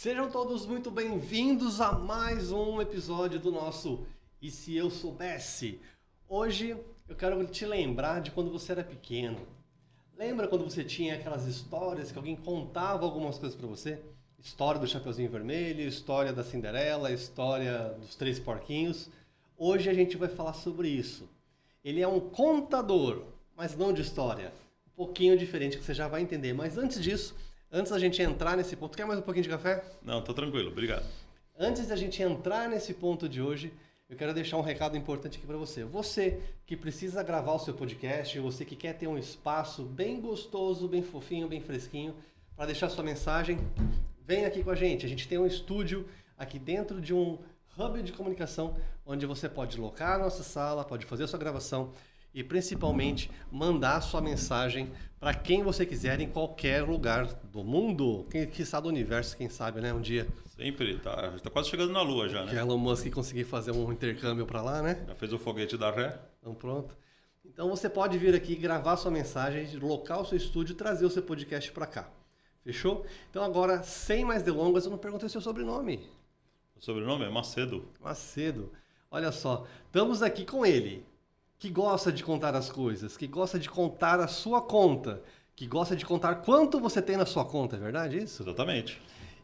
Sejam todos muito bem-vindos a mais um episódio do nosso E Se Eu Soubesse? Hoje eu quero te lembrar de quando você era pequeno. Lembra quando você tinha aquelas histórias que alguém contava algumas coisas pra você? História do Chapeuzinho Vermelho, história da Cinderela, história dos Três Porquinhos. Hoje a gente vai falar sobre isso. Ele é um contador, mas não de história. Um pouquinho diferente que você já vai entender. Mas antes disso, antes da gente entrar nesse ponto... Quer mais um pouquinho de café? Não, tô tranquilo, obrigado. Antes da gente entrar nesse ponto de hoje, eu quero deixar um recado importante aqui para você. Você que precisa gravar o seu podcast, você que quer ter um espaço bem gostoso, bem fofinho, bem fresquinho, para deixar sua mensagem, vem aqui com a gente. A gente tem um estúdio aqui dentro de um hub de comunicação, onde você pode locar a nossa sala, pode fazer a sua gravação e principalmente mandar a sua mensagem para quem você quiser em qualquer lugar do mundo, quem sabe do universo, quem sabe, né, um dia. Sempre, tá quase chegando na Lua já, né? Que Elon Musk conseguir fazer um intercâmbio para lá, né? Já fez o foguete da ré? Então pronto. Então você pode vir aqui gravar sua mensagem, locar o seu estúdio e trazer o seu podcast para cá. Fechou? Então agora, sem mais delongas, eu não perguntei o seu sobrenome. O sobrenome é Macedo. Macedo. Olha só, estamos aqui com ele, que gosta de contar as coisas, que gosta de contar a sua conta, que gosta de contar quanto você tem na sua conta, é verdade isso? Exatamente.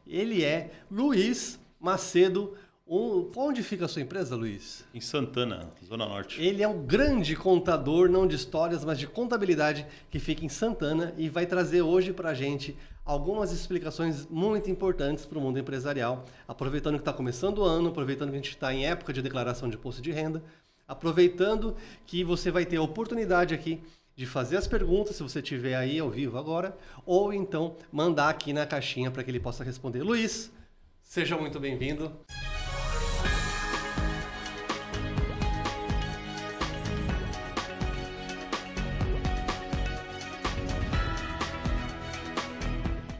Ele é Luiz Macedo. Onde fica a sua empresa, Luiz? Em Santana, Zona Norte. Ele é um grande contador, não de histórias, mas de contabilidade, que fica em Santana e vai trazer hoje para a gente algumas explicações muito importantes para o mundo empresarial, aproveitando que está começando o ano, aproveitando que a gente está em época de declaração de imposto de renda, aproveitando que você vai ter a oportunidade aqui de fazer as perguntas, se você estiver aí ao vivo agora, ou então mandar aqui na caixinha para que ele possa responder. Luiz, seja muito bem-vindo.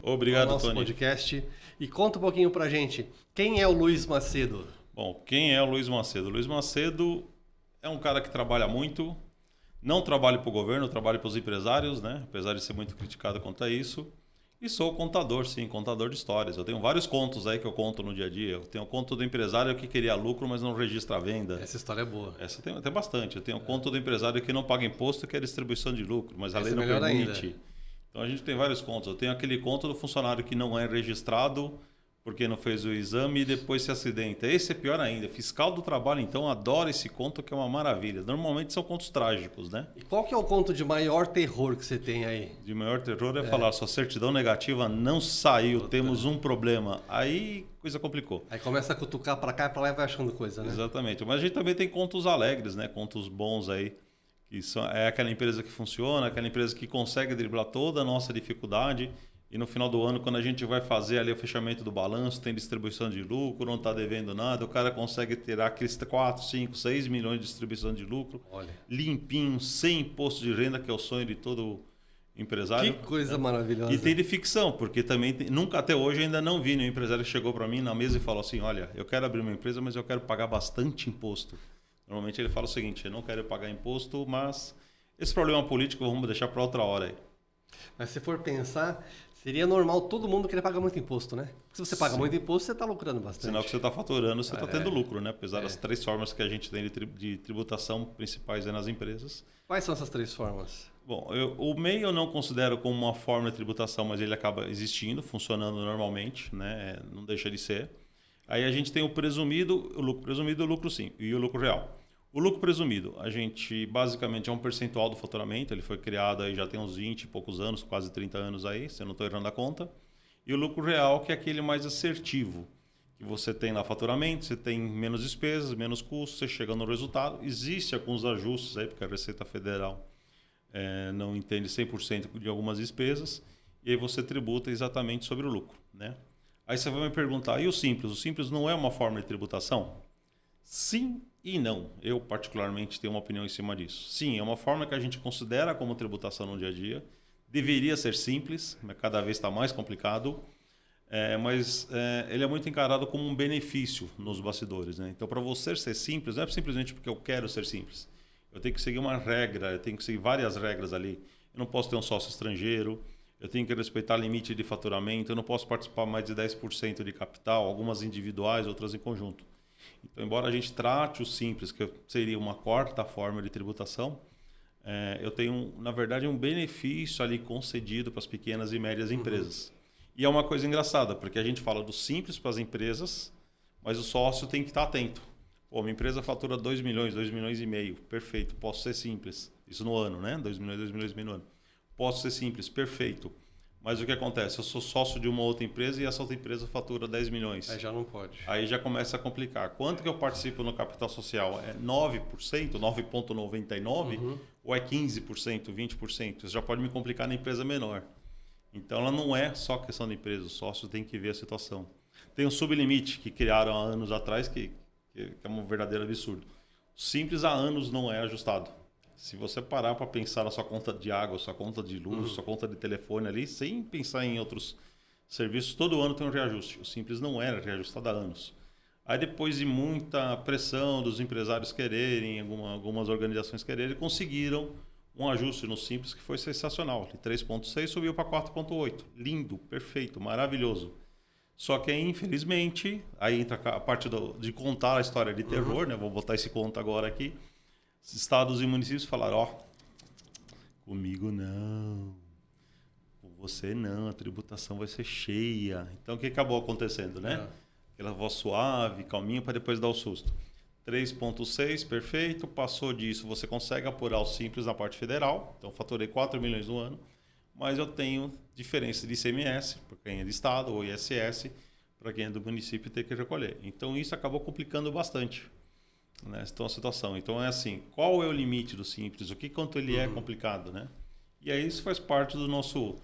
Obrigado, nosso Tony. Podcast. E conta um pouquinho pra gente, quem é o Luiz Macedo? Bom, quem é o Luiz Macedo? O Luiz Macedo é um cara que trabalha muito, não trabalha para o governo, trabalha para os empresários, né? Apesar de ser muito criticado quanto a isso. E sou contador, sim, contador de histórias. Eu tenho vários contos aí que eu conto no dia a dia. Eu tenho o conto do empresário que queria lucro, mas não registra a venda. Essa história é boa. Essa tem bastante. Eu tenho o conto do empresário que não paga imposto e quer distribuição de lucro, mas a lei não melhor permite. ainda. Então a gente tem vários contos. Eu tenho aquele conto do funcionário que não é registrado porque não fez o exame e depois se acidenta. Esse é pior ainda. Fiscal do trabalho, então, adora esse conto, que é uma maravilha. Normalmente são contos trágicos, né? E qual que é o conto de maior terror que você tem aí? De maior terror é falar, sua certidão negativa não saiu, temos um problema. Aí coisa complicou. Aí começa a cutucar pra cá e pra lá e vai achando coisa, né? Exatamente. Mas a gente também tem contos alegres, né? Contos bons aí. Que é aquela empresa que funciona, aquela empresa que consegue driblar toda a nossa dificuldade e no final do ano, quando a gente vai fazer ali o fechamento do balanço, tem distribuição de lucro, não está devendo nada, o cara consegue tirar aqueles 4, 5, 6 milhões de distribuição de lucro, Olha. Limpinho, sem imposto de renda, que é o sonho de todo empresário. Que coisa maravilhosa. E tem de ficção, porque também nunca até hoje ainda não vi nenhum empresário que chegou para mim na mesa e falou assim, olha, eu quero abrir uma empresa, mas eu quero pagar bastante imposto. Normalmente ele fala o seguinte, eu não quero pagar imposto, mas esse problema político vamos deixar para outra hora aí. Mas se for pensar, seria normal todo mundo querer pagar muito imposto, né? Porque se você paga muito imposto, você está lucrando bastante. Sinal que você está faturando, você está tendo lucro, né? Apesar das 3 formas que a gente tem de tributação principais aí nas empresas. Quais são essas 3 formas? Bom, o MEI eu não considero como uma forma de tributação, mas ele acaba existindo, funcionando normalmente, né? Não deixa de ser. Aí a gente tem o presumido, o lucro sim, e o lucro real. O lucro presumido, a gente basicamente é um percentual do faturamento, ele foi criado aí já tem uns 20 e poucos anos, quase 30 anos aí, se eu não estou errando a conta. E o lucro real, que é aquele mais assertivo, que você tem lá faturamento, você tem menos despesas, menos custos, você chega no resultado. Existe alguns ajustes aí, porque a Receita Federal não entende 100% de algumas despesas, e aí você tributa exatamente sobre o lucro, né? Aí você vai me perguntar, e o Simples? O Simples não é uma forma de tributação? Sim e não. Eu, particularmente, tenho uma opinião em cima disso. Sim, é uma forma que a gente considera como tributação no dia a dia. Deveria ser simples, mas cada vez está mais complicado. Mas ele é muito encarado como um benefício nos bastidores, né? Então, para você ser simples, não é simplesmente porque eu quero ser simples. Eu tenho que seguir uma regra, eu tenho que seguir várias regras ali. Eu não posso ter um sócio estrangeiro, eu tenho que respeitar limite de faturamento, eu não posso participar mais de 10% de capital, algumas individuais, outras em conjunto. Então, embora a gente trate o simples, que seria uma quarta forma de tributação, eu tenho, na verdade, um benefício ali concedido para as pequenas e médias empresas. E é uma coisa engraçada, porque a gente fala do simples para as empresas, mas o sócio tem que estar atento. Pô, minha empresa fatura 2 milhões, 2 milhões e meio, perfeito, posso ser simples. Isso no ano, né? 2 milhões, 2 milhões e meio no ano. Posso ser simples, perfeito. Mas o que acontece? Eu sou sócio de uma outra empresa e essa outra empresa fatura 10 milhões. Aí já não pode. Aí já começa a complicar. Quanto que eu participo no capital social? É 9%, 9,99%? Ou é 15%, 20%? Isso já pode me complicar na empresa menor. Então, ela não é só questão da empresa. O sócio tem que ver a situação. Tem um sublimite que criaram há anos atrás, que é um verdadeiro absurdo. Simples há anos não é ajustado. Se você parar para pensar na sua conta de água, sua conta de luz, sua conta de telefone ali, sem pensar em outros serviços, todo ano tem um reajuste. O simples não era reajustado há anos. Aí depois de muita pressão dos empresários quererem, algumas organizações quererem, conseguiram um ajuste no simples que foi sensacional. De 3,6 subiu para 4,8. Lindo, perfeito, maravilhoso. Só que, infelizmente, aí entra a parte de contar a história de terror, né? Vou botar esse conto agora aqui. Estados e municípios falaram, ó, comigo não, com você não, a tributação vai ser cheia. Então, o que acabou acontecendo, né? Aquela voz suave, calminha, para depois dar o susto. 3,6, perfeito, passou disso, você consegue apurar o simples na parte federal, então faturei 4 milhões no ano, mas eu tenho diferença de ICMS, para quem é de estado, ou ISS, para quem é do município ter que recolher. Então, isso acabou complicando bastante. Então, a situação. Então, é assim, qual é o limite do simples? Quanto ele é complicado, né? E aí isso faz parte do nosso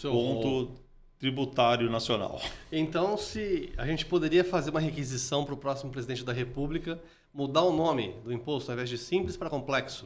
ponto tributário nacional. Então, se a gente poderia fazer uma requisição para o próximo presidente da República, mudar o nome do imposto, ao invés de simples para complexo?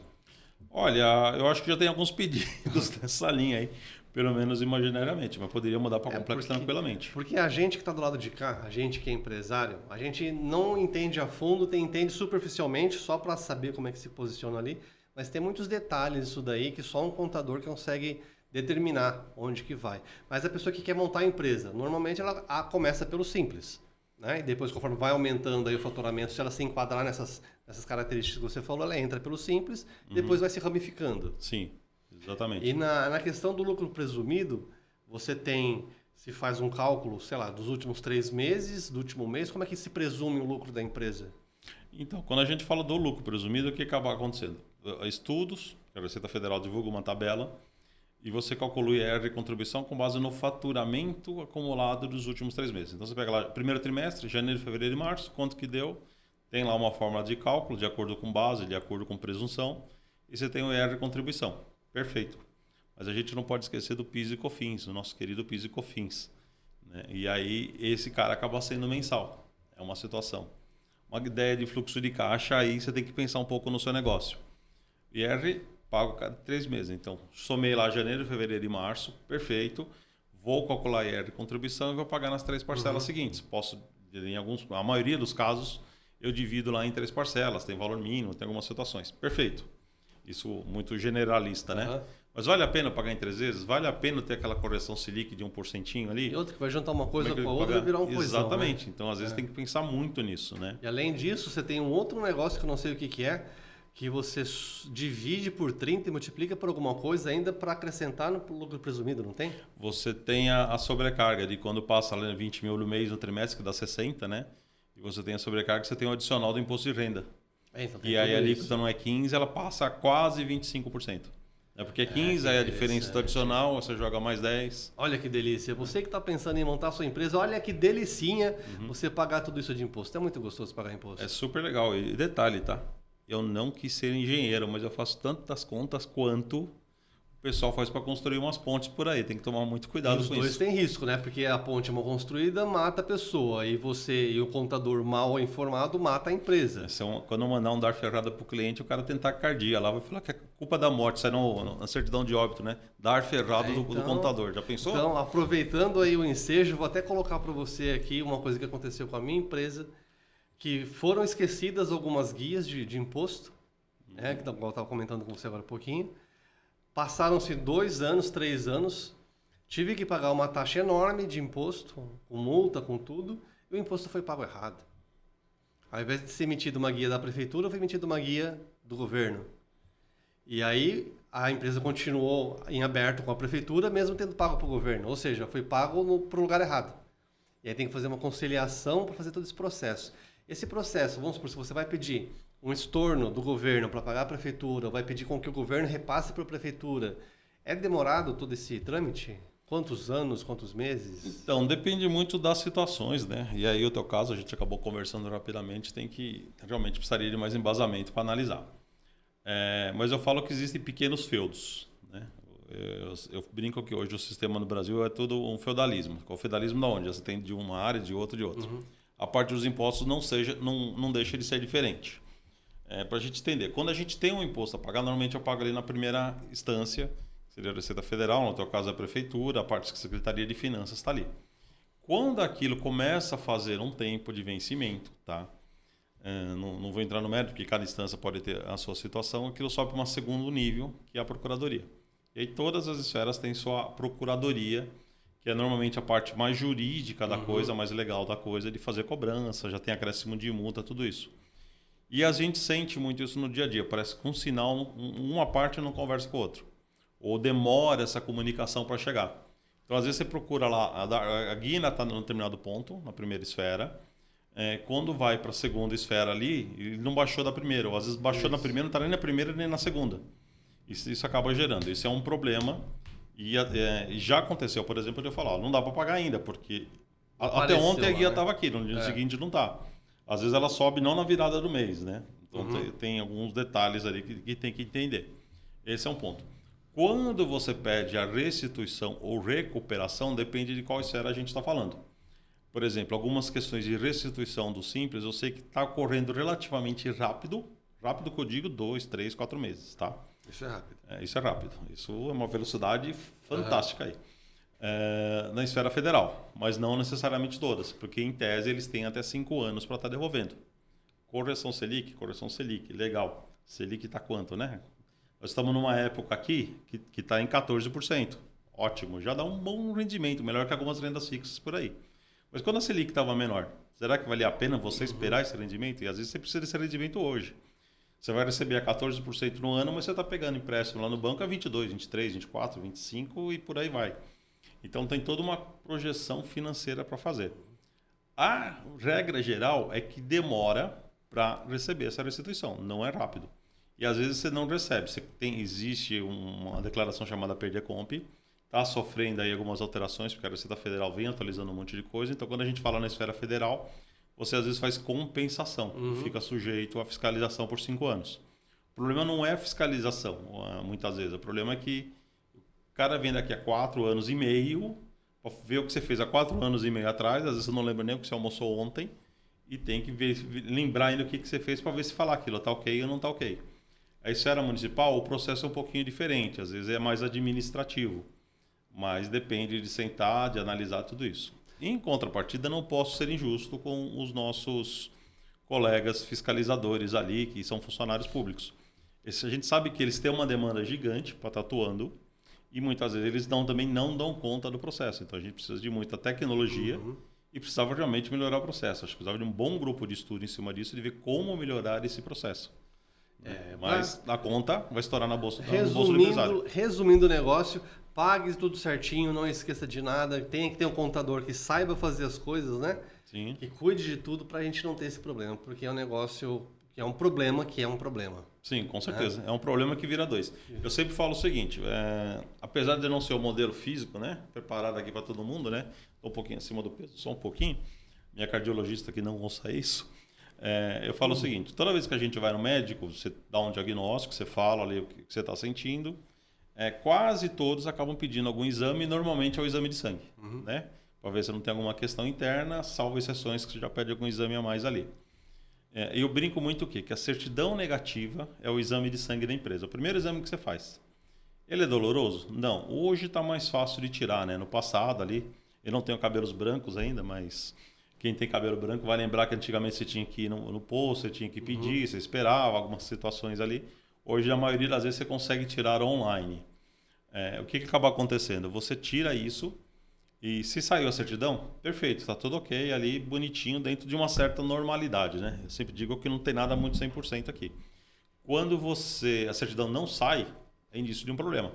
Olha, eu acho que já tem alguns pedidos nessa linha aí, pelo menos imaginariamente, mas poderia mudar para complexo tranquilamente. Porque a gente que está do lado de cá, a gente que é empresário, a gente não entende a fundo, entende superficialmente só para saber como é que se posiciona ali, mas tem muitos detalhes isso daí que só um contador consegue determinar onde que vai. Mas a pessoa que quer montar a empresa, normalmente ela começa pelo simples, né? E depois, conforme vai aumentando aí o faturamento, se ela se enquadrar nessas características que você falou, ela entra pelo simples, depois vai se ramificando. Sim. Exatamente. E na questão do lucro presumido, você se faz um cálculo, sei lá, dos últimos 3 meses, do último mês, como é que se presume o lucro da empresa? Então, quando a gente fala do lucro presumido, o que acaba acontecendo? Estudos, a Receita Federal divulga uma tabela e você calcula o IR de contribuição com base no faturamento acumulado dos últimos 3 meses. Então, você pega lá, primeiro trimestre, janeiro, fevereiro e março, quanto que deu, tem lá uma fórmula de cálculo, de acordo com base, de acordo com presunção, e você tem o IR de contribuição. Perfeito. Mas a gente não pode esquecer do PIS e COFINS, o nosso querido PIS e COFINS. Né? E aí, esse cara acaba sendo mensal. É uma situação. Uma ideia de fluxo de caixa, aí você tem que pensar um pouco no seu negócio. IR, pago cada 3 meses. Então, somei lá janeiro, fevereiro e março, perfeito. Vou calcular IR de contribuição e vou pagar nas 3 parcelas seguintes. Posso, a maioria dos casos, eu divido lá em 3 parcelas, tem valor mínimo, tem algumas situações. Perfeito. Isso muito generalista, né? Mas vale a pena pagar em 3 vezes? Vale a pena ter aquela correção Selic de 1% ali? E outra que vai juntar uma coisa com a outra e virar um coisão. Exatamente. Né? Então, às vezes, tem que pensar muito nisso, né? E além disso, você tem um outro negócio que eu não sei o que é, que você divide por 30 e multiplica por alguma coisa ainda para acrescentar no lucro presumido, não tem? Você tem a sobrecarga de quando passa lá 20 mil no mês, no trimestre, que dá 60, né? E você tem a sobrecarga, você tem o adicional do imposto de renda. Então e aí a alíquota não é 15%, ela passa a quase 25%. É porque 15%, aí a diferença do adicional, você joga mais 10%. Olha que delícia. Você que está pensando em montar a sua empresa, olha que delicinha você pagar tudo isso de imposto. É muito gostoso pagar imposto. É super legal. E detalhe, tá? Eu não quis ser engenheiro, mas eu faço tantas contas quanto o pessoal faz para construir umas pontes por aí. Tem que tomar muito cuidado com isso. Os dois têm risco, né? Porque a ponte mal construída mata a pessoa. E você e o contador mal informado mata a empresa. Quando eu mandar um dar ferrada para o cliente, o cara tem taquicardia lá, vai falar que é culpa da morte, sai na certidão de óbito, né? Dar ferrado do contador. Já pensou? Então, aproveitando aí o ensejo, vou até colocar para você aqui uma coisa que aconteceu com a minha empresa, que foram esquecidas algumas guias de imposto, né? Que eu estava comentando com você agora um pouquinho. Passaram-se 2 anos, 3 anos, tive que pagar uma taxa enorme de imposto, com multa, com tudo, e o imposto foi pago errado. Ao invés de ser emitido uma guia da prefeitura, foi emitida uma guia do governo. E aí a empresa continuou em aberto com a prefeitura, mesmo tendo pago para o governo. Ou seja, foi pago para o lugar errado. E aí tem que fazer uma conciliação para fazer todo esse processo. Esse processo, vamos supor, se você vai pedir um estorno do governo para pagar a prefeitura, vai pedir com que o governo repasse para a prefeitura, é demorado todo esse trâmite? Quantos anos, quantos meses? Então, depende muito das situações, né? E aí, o teu caso, a gente acabou conversando rapidamente, realmente precisaria de mais embasamento para analisar. Mas eu falo que existem pequenos feudos, né? Eu brinco que hoje o sistema no Brasil é todo um feudalismo. O feudalismo de onde? Você tem de uma área, de outra, de outra. Uhum. A parte dos impostos não deixa de ser diferente. Para a gente entender, quando a gente tem um imposto a pagar, normalmente eu pago ali na primeira instância, seria a Receita Federal, no teu caso a Prefeitura, a parte da Secretaria de Finanças está ali. Quando aquilo começa a fazer um tempo de vencimento, tá? Não vou entrar no mérito, porque cada instância pode ter a sua situação, aquilo sobe para um segundo nível, que é a Procuradoria. E aí todas as esferas têm sua Procuradoria, que é normalmente a parte mais jurídica da coisa, mais legal da coisa, de fazer cobrança, já tem acréscimo de multa, tudo isso. E a gente sente muito isso no dia a dia, parece que um sinal, uma parte não conversa com o outro. Ou demora essa comunicação para chegar. Então, às vezes você procura lá, a guia está num determinado ponto, na primeira esfera, quando vai para a segunda esfera ali, ele não baixou da primeira, ou às vezes baixou na primeira, não está nem na primeira nem na segunda. Isso acaba gerando. Isso é um problema. E já aconteceu, por exemplo, de eu falar, não dá para pagar ainda, porque até ontem a guia estava aqui, no dia seguinte não está. Às vezes ela sobe não na virada do mês, né? Então tem alguns detalhes ali que tem que entender. Esse é um ponto. Quando você pede a restituição ou recuperação, depende de qual esfera a gente está falando. Por exemplo, algumas questões de restituição do Simples, eu sei que está ocorrendo relativamente rápido. Rápido que eu digo, 2, 3, 4 meses, tá? Isso é rápido. Isso é rápido. Isso é uma velocidade fantástica aí. Na esfera federal, mas não necessariamente todas, porque em tese eles têm até 5 anos para estar devolvendo. Correção Selic, legal. Selic está quanto, né? Nós estamos numa época aqui que está em 14%. Ótimo, já dá um bom rendimento, melhor que algumas rendas fixas por aí. Mas quando a Selic estava menor, será que valia a pena você esperar esse rendimento? E às vezes você precisa desse rendimento hoje. Você vai receber a 14% no ano, mas você está pegando empréstimo lá no banco a 22, 23, 24, 25 e por aí vai. Então tem toda uma projeção financeira para fazer. A regra geral é que demora para receber essa restituição, não é rápido. E às vezes você não recebe. Existe uma declaração chamada Perder-Comp, está sofrendo aí algumas alterações, porque a Receita Federal vem atualizando um monte de coisa. Então quando a gente fala na esfera federal, você às vezes faz compensação, fica sujeito à fiscalização por 5 anos. O problema não é a fiscalização, muitas vezes. O problema é que o cara vem daqui a 4 anos e meio, para ver o que você fez há 4 anos e meio atrás, às vezes você não lembra nem o que você almoçou ontem, e tem que lembrar ainda o que você fez para ver se falar aquilo está ok ou não está ok. A esfera municipal, o processo é um pouquinho diferente, às vezes é mais administrativo, mas depende de sentar, de analisar tudo isso. Em contrapartida, não posso ser injusto com os nossos colegas fiscalizadores ali, que são funcionários públicos. A gente sabe que eles têm uma demanda gigante para estar atuando e muitas vezes eles também não dão conta do processo. Então a gente precisa de muita tecnologia e precisava realmente melhorar o processo. Acho que precisava de um bom grupo de estudo em cima disso, de ver como melhorar esse processo. Mas a conta vai estourar no bolso do empresário. Resumindo o negócio, pague tudo certinho, não esqueça de nada. Tem que ter um contador que saiba fazer as coisas, né? Sim. Que cuide de tudo para a gente não ter esse problema, porque é um negócio que é um problema que é um problema. Sim, com certeza. É um problema que vira 2. Eu sempre falo o seguinte, apesar de não ser o modelo físico, né, preparado aqui para todo mundo, né, tô um pouquinho acima do peso, só um pouquinho, minha cardiologista que não ouça isso, eu falo o seguinte, toda vez que a gente vai no médico, você dá um diagnóstico, você fala ali o que você está sentindo, quase todos acabam pedindo algum exame, normalmente é o exame de sangue, né, para ver se não tem alguma questão interna, salvo exceções que você já pede algum exame a mais ali. Eu brinco muito o quê? Que a certidão negativa é o exame de sangue da empresa. O primeiro exame que você faz. Ele é doloroso? Não. Hoje está mais fácil de tirar, né? No passado ali, eu não tenho cabelos brancos ainda, mas quem tem cabelo branco vai lembrar que antigamente você tinha que ir no posto, você tinha que pedir, você esperava algumas situações ali. Hoje, a maioria das vezes, você consegue tirar online. O que acaba acontecendo? Você tira isso e se saiu a certidão, perfeito, está tudo ok ali, bonitinho, dentro de uma certa normalidade, né? Eu sempre digo que não tem nada muito 100% aqui. Quando a certidão não sai, é indício de um problema.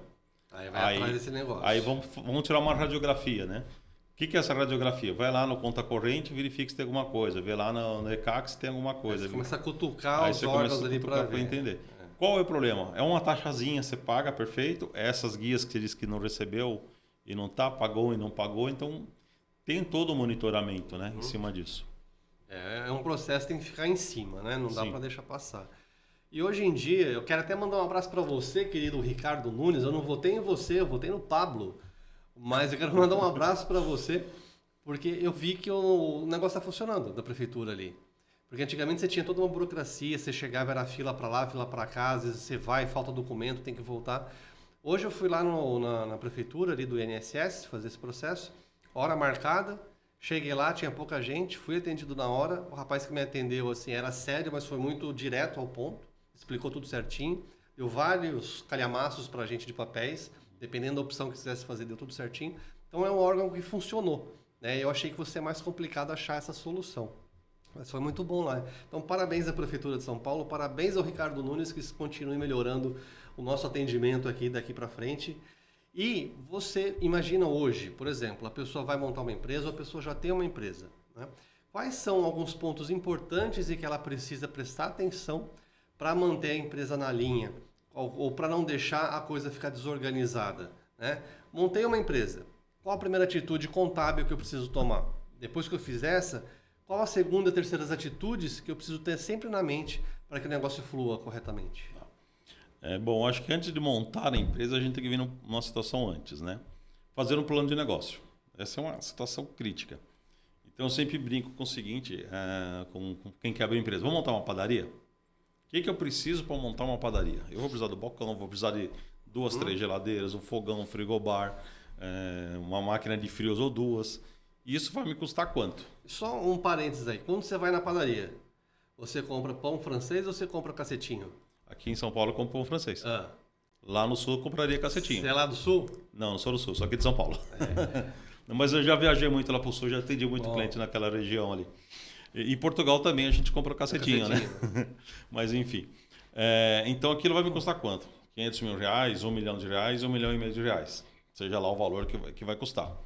Aí vai atrás desse negócio. Aí vamos tirar uma radiografia, né? O que é essa radiografia? Vai lá no conta corrente e verifica se tem alguma coisa. Vê lá no ECAC se tem alguma coisa. Aí você começa a cutucar os órgãos ali para entender. Qual é o problema? É uma taxazinha, você paga, perfeito. Essas guias que você disse que não recebeu e não tá, pagou e não pagou. Então, tem todo o monitoramento, né, em cima disso. É um processo que tem que ficar em cima, né? Não dá para deixar passar. E hoje em dia, eu quero até mandar um abraço para você, querido Ricardo Nunes. Eu não votei em você, eu votei no Pablo. Mas eu quero mandar um abraço para você, porque eu vi que o negócio está funcionando da prefeitura ali. Porque antigamente você tinha toda uma burocracia, você chegava, era fila para lá, fila para cá, às vezes você vai, falta documento, tem que voltar. Hoje eu fui lá na prefeitura ali do INSS fazer esse processo, hora marcada, cheguei lá, tinha pouca gente, fui atendido na hora, o rapaz que me atendeu assim era sério, mas foi muito direto ao ponto, explicou tudo certinho, deu vários calhamaços para a gente de papéis, dependendo da opção que quisesse fazer, deu tudo certinho. Então é um órgão que funcionou, né? Eu achei que fosse mais complicado achar essa solução. Mas foi muito bom lá. Então, parabéns à Prefeitura de São Paulo, parabéns ao Ricardo Nunes, que continue melhorando o nosso atendimento aqui daqui para frente. E você imagina hoje, por exemplo, a pessoa vai montar uma empresa ou a pessoa já tem uma empresa, né? Quais são alguns pontos importantes e que ela precisa prestar atenção para manter a empresa na linha ou para não deixar a coisa ficar desorganizada, né? Montei uma empresa. Qual a primeira atitude contábil que eu preciso tomar? Depois que eu fiz essa, qual a segunda e terceira atitudes que eu preciso ter sempre na mente para que o negócio flua corretamente? Bom, acho que antes de montar a empresa, a gente tem que vir numa situação antes, né? Fazer um plano de negócio. Essa é uma situação crítica. Então, eu sempre brinco com o seguinte, com quem quer abrir empresa. Vamos montar uma padaria? O que eu preciso para montar uma padaria? Eu vou precisar do balcão, vou precisar de 2, 3 geladeiras, um fogão, um frigobar, uma máquina de frios ou 2. Isso vai me custar quanto? Só um parênteses aí. Quando você vai na padaria, você compra pão francês ou você compra cacetinho? Aqui em São Paulo eu compro pão francês. Ah. Lá no sul eu compraria cacetinho. Você é lá do sul? Não sou do sul, sou aqui de São Paulo. Mas eu já viajei muito lá pro sul, já atendi muito cliente naquela região ali. E em Portugal também a gente compra cacetinho, né? Mas enfim. Então aquilo vai me custar quanto? 500 mil reais, R$1 milhão, R$1,5 milhão de reais. Seja lá o valor que vai custar.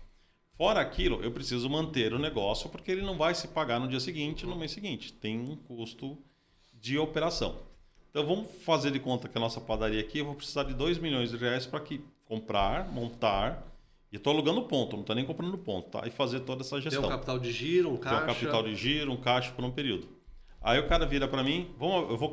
Fora aquilo, eu preciso manter o negócio porque ele não vai se pagar no dia seguinte, no mês seguinte. Tem um custo de operação. Então vamos fazer de conta que a nossa padaria aqui, eu vou precisar de R$2 milhões para comprar, montar. E estou alugando ponto, não estou nem comprando ponto, tá? E fazer toda essa gestão. Tem um capital de giro, um caixa. Tem um capital de giro, um caixa por um período. Aí o cara vira para mim,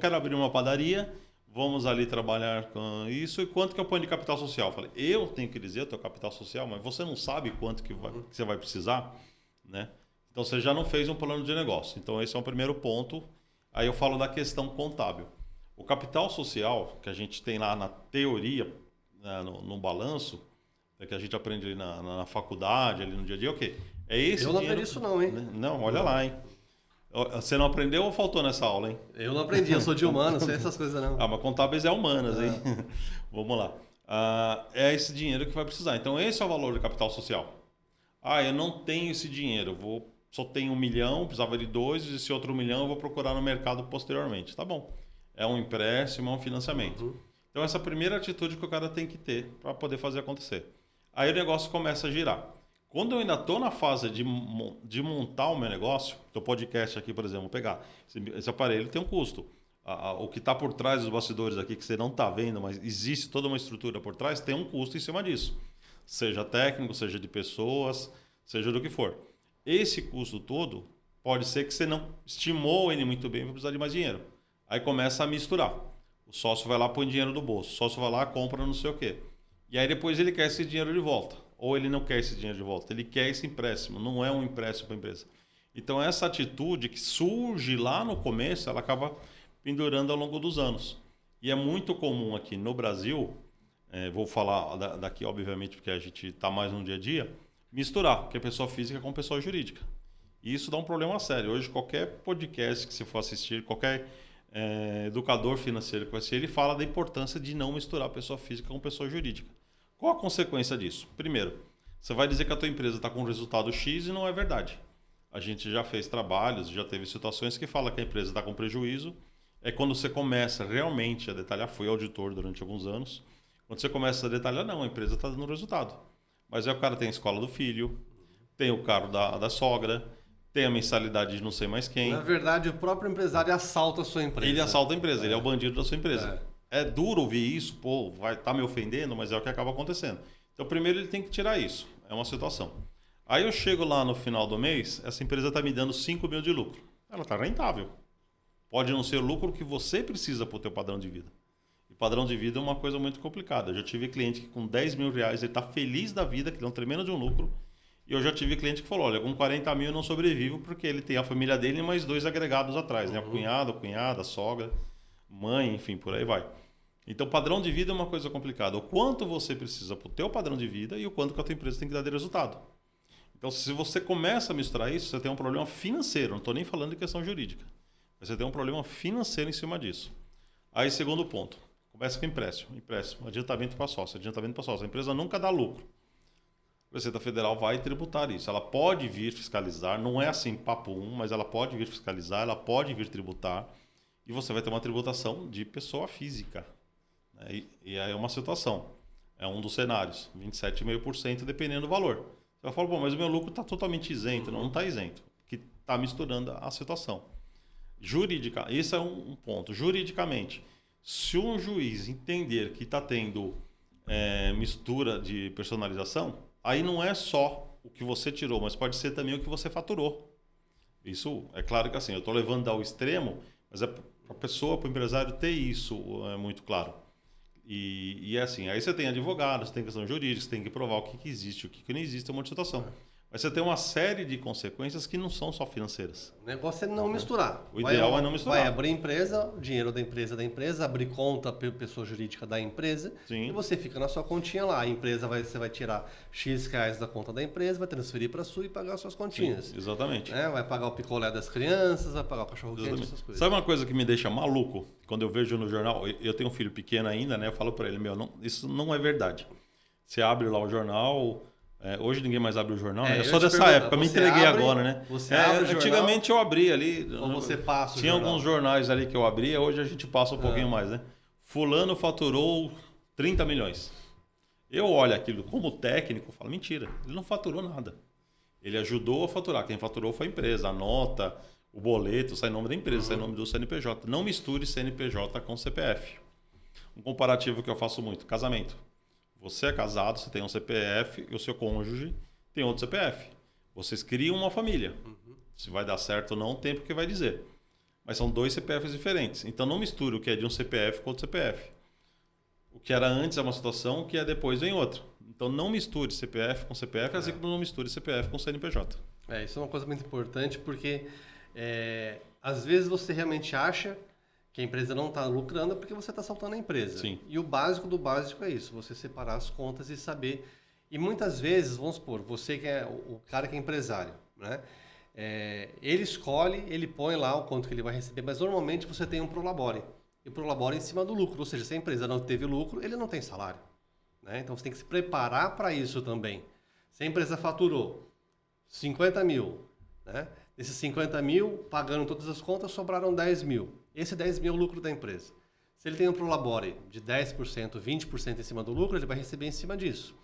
quero abrir uma padaria, vamos ali trabalhar com isso. E quanto que eu ponho de capital social? Eu falei, eu tenho que dizer o teu capital social, mas você não sabe quanto que você vai precisar, né? Então você já não fez um plano de negócio. Então esse é o primeiro ponto. Aí eu falo da questão contábil. O capital social, que a gente tem lá na teoria, né, no balanço, que a gente aprende ali na faculdade, ali no dia a dia, ok. É esse eu não aprendi isso não, hein? Não, olha lá, hein? Você não aprendeu ou faltou nessa aula, hein? Eu não aprendi, eu sou de humanas, não sei essas coisas não. Mas contábeis é humanas, hein? Vamos lá. É esse dinheiro que vai precisar. Então esse é o valor do capital social. Eu não tenho esse dinheiro, só tenho 1 milhão, precisava de 2, e esse outro 1 milhão eu vou procurar no mercado posteriormente. Tá bom. É um empréstimo, é um financiamento. Então essa é a primeira atitude que o cara tem que ter para poder fazer acontecer. Aí o negócio começa a girar. Quando eu ainda estou na fase de montar o meu negócio, o podcast aqui, por exemplo, vou pegar, esse aparelho tem um custo. O que está por trás dos bastidores aqui, que você não está vendo, mas existe toda uma estrutura por trás, tem um custo em cima disso. Seja técnico, seja de pessoas, seja do que for. Esse custo todo, pode ser que você não estimou ele muito bem para precisar de mais dinheiro. Aí começa a misturar. O sócio vai lá, põe dinheiro do bolso. O sócio vai lá, compra não sei o quê. E aí depois ele quer esse dinheiro de volta. Ou ele não quer esse dinheiro de volta. Ele quer esse empréstimo. Não é um empréstimo para a empresa. Então essa atitude que surge lá no começo, ela acaba pendurando ao longo dos anos. E é muito comum aqui no Brasil, vou falar daqui obviamente porque a gente está mais no dia a dia, misturar que é pessoa física com pessoa jurídica. E isso dá um problema sério. Hoje qualquer podcast que você for assistir, qualquer educador financeiro que vai ser, ele fala da importância de não misturar pessoa física com pessoa jurídica. Qual a consequência disso? Primeiro, você vai dizer que a tua empresa está com um resultado X e não é verdade. A gente já fez trabalhos, já teve situações que fala que a empresa está com prejuízo. É quando você começa realmente a detalhar, fui auditor durante alguns anos, quando você começa a detalhar, não, a empresa está dando resultado. Mas aí o cara tem a escola do filho, tem o carro da sogra, tem a mensalidade de não sei mais quem. Na verdade, o próprio empresário assalta a sua empresa. Ele assalta a empresa, ele é o bandido da sua empresa. É duro ouvir isso, pô, vai estar me ofendendo, mas é o que acaba acontecendo. Então, primeiro ele tem que tirar isso, é uma situação. Aí eu chego lá no final do mês, essa empresa está me dando 5 mil de lucro. Ela está rentável. Pode não ser o lucro que você precisa para o teu padrão de vida. E padrão de vida é uma coisa muito complicada. Eu já tive cliente que com 10 mil reais ele está feliz da vida, que dá um tremendo de um lucro. E eu já tive cliente que falou, olha, com 40 mil eu não sobrevivo porque ele tem a família dele e mais 2 agregados atrás, né? O cunhado, a cunhada, a sogra, mãe, enfim, por aí vai. Então, padrão de vida é uma coisa complicada. O quanto você precisa para o teu padrão de vida e o quanto que a tua empresa tem que dar de resultado. Então, se você começa a misturar isso, você tem um problema financeiro. Não estou nem falando de questão jurídica. Mas você tem um problema financeiro em cima disso. Aí, segundo ponto. Começa com empréstimo. Empréstimo, adiantamento para sócio. Adiantamento para sócio. A empresa nunca dá lucro. A Receita Federal vai tributar isso. Ela pode vir fiscalizar. Não é assim, papo 1, mas ela pode vir fiscalizar. Ela pode vir tributar. E você vai ter uma tributação de pessoa física. E aí é uma situação. É um dos cenários. 27,5% dependendo do valor. Você vai falar, bom, mas o meu lucro está totalmente isento. Não está isento. Porque está misturando a situação. Jurídica, esse é um ponto. Juridicamente, se um juiz entender que está tendo mistura de personalização, aí não é só o que você tirou, mas pode ser também o que você faturou. Isso é claro que assim, eu estou levando ao extremo, mas é para a pessoa, para o empresário ter isso muito claro. E é assim, aí você tem advogados, tem questão jurídica, você tem que provar o que existe, o que não existe, é uma situação. Mas você tem uma série de consequências que não são só financeiras. O negócio é não misturar. O ideal é não misturar. Vai abrir empresa, o dinheiro da empresa, abrir conta pessoa jurídica da empresa. Sim. E você fica na sua continha lá. A empresa você vai tirar X reais da conta da empresa, vai transferir para a sua e pagar as suas continhas. Sim, exatamente. Vai pagar o picolé das crianças, vai pagar o cachorro-quente, essas coisas. Sabe uma coisa que me deixa maluco? Quando eu vejo no jornal, eu tenho um filho pequeno ainda, né? Eu falo para ele, isso não é verdade. Você abre lá o jornal... hoje ninguém mais abre o jornal, né? Eu sou dessa época, eu me entreguei agora, né? Você abre o antigamente jornal, eu abria ali. ou você passa o Tinha jornal. alguns jornais ali que eu abria, hoje a gente passa um pouquinho mais, né? Fulano faturou 30 milhões. Eu olho aquilo como técnico e falo, mentira, ele não faturou nada. Ele ajudou a faturar, quem faturou foi a empresa, a nota, o boleto, sai nome da empresa, sai nome do CNPJ. Não misture CNPJ com CPF. Um comparativo que eu faço muito, casamento. Você é casado, você tem um CPF e o seu cônjuge tem outro CPF. Vocês criam uma família. Se vai dar certo ou não, o tempo que vai dizer. Mas são 2 CPFs diferentes. Então não misture o que é de um CPF com outro CPF. O que era antes é uma situação, o que é depois vem outra. Então não misture CPF com CPF, assim como não misture CPF com CNPJ. Isso é uma coisa muito importante porque às vezes você realmente acha que a empresa não está lucrando porque você está saltando a empresa. Sim. E o básico do básico é isso, você separar as contas e saber. E muitas vezes, vamos supor, você que é o cara que é empresário, né? Ele escolhe, ele põe lá o quanto que ele vai receber, mas normalmente você tem um prolabore. E o prolabore é em cima do lucro, ou seja, se a empresa não teve lucro, ele não tem salário. Né? Então você tem que se preparar para isso também. Se a empresa faturou 50 mil, né? Desses 50 mil, pagando todas as contas, sobraram 10 mil. Esse 10 mil é o lucro da empresa. Se ele tem um prolabore de 10%, 20% em cima do lucro, ele vai receber em cima disso.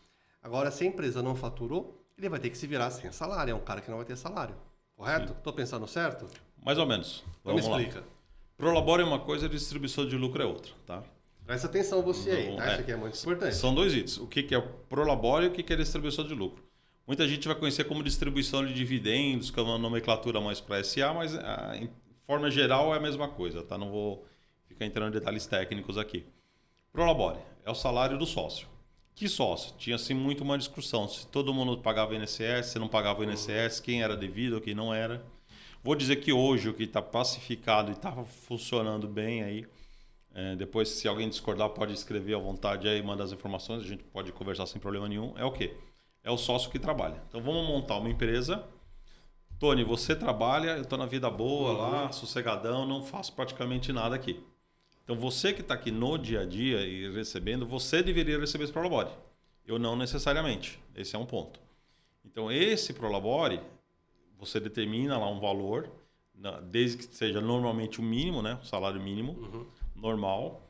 Agora, se a empresa não faturou, ele vai ter que se virar sem salário. É um cara que não vai ter salário. Correto? Estou pensando certo? Mais ou menos. Então me explica. Lá. Prolabore é uma coisa, distribuição de lucro é outra. Tá? Presta atenção você aí, tá? Isso aqui é muito importante. São 2 itens. O que é o prolabore e o que é distribuição de lucro. Muita gente vai conhecer como distribuição de dividendos, que é uma nomenclatura mais para SA, mas em forma geral é a mesma coisa, tá? Não vou ficar entrando em detalhes técnicos aqui. Prolabore é o salário do sócio. Que sócio? Tinha assim muito uma discussão, se todo mundo pagava INSS, se não pagava o INSS, quem era devido, quem não era. Vou dizer que hoje o que está pacificado e está funcionando bem aí, depois se alguém discordar pode escrever à vontade aí, manda as informações, a gente pode conversar sem problema nenhum. É o quê? É o sócio que trabalha. Então vamos montar uma empresa. Tony, você trabalha, eu estou na vida boa lá, sossegadão, não faço praticamente nada aqui. Então você que está aqui no dia a dia e recebendo, você deveria receber esse prolabore. Eu não necessariamente. Esse é um ponto. Então, esse Prolabore, você determina lá um valor, desde que seja normalmente o mínimo, né? O salário mínimo, normal.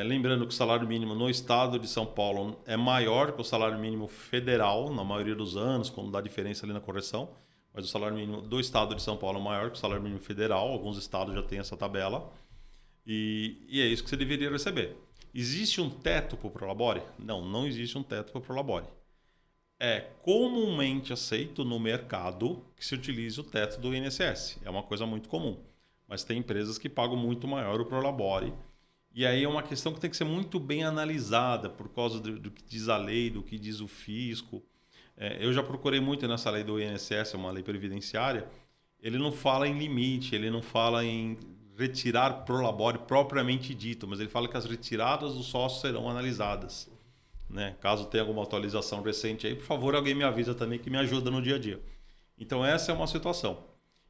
Lembrando que o salário mínimo no estado de São Paulo é maior que o salário mínimo federal, na maioria dos anos, quando dá diferença ali na correção. Mas o salário mínimo do estado de São Paulo é maior que o salário mínimo federal. Alguns estados já têm essa tabela. E é isso que você deveria receber. Existe um teto para o Prolabore? Não, não existe um teto para o Prolabore. É comumente aceito no mercado que se utilize o teto do INSS. É uma coisa muito comum. Mas tem empresas que pagam muito maior o Prolabore. E aí é uma questão que tem que ser muito bem analisada por causa do que diz a lei, do que diz o fisco. Eu já procurei muito nessa lei do INSS, é uma lei previdenciária. Ele não fala em limite, ele não fala em retirar Prolabore propriamente dito, mas ele fala que as retiradas do sócio serão analisadas. Né? Caso tenha alguma atualização recente aí, por favor, alguém me avisa também que me ajuda no dia a dia. Então essa é uma situação.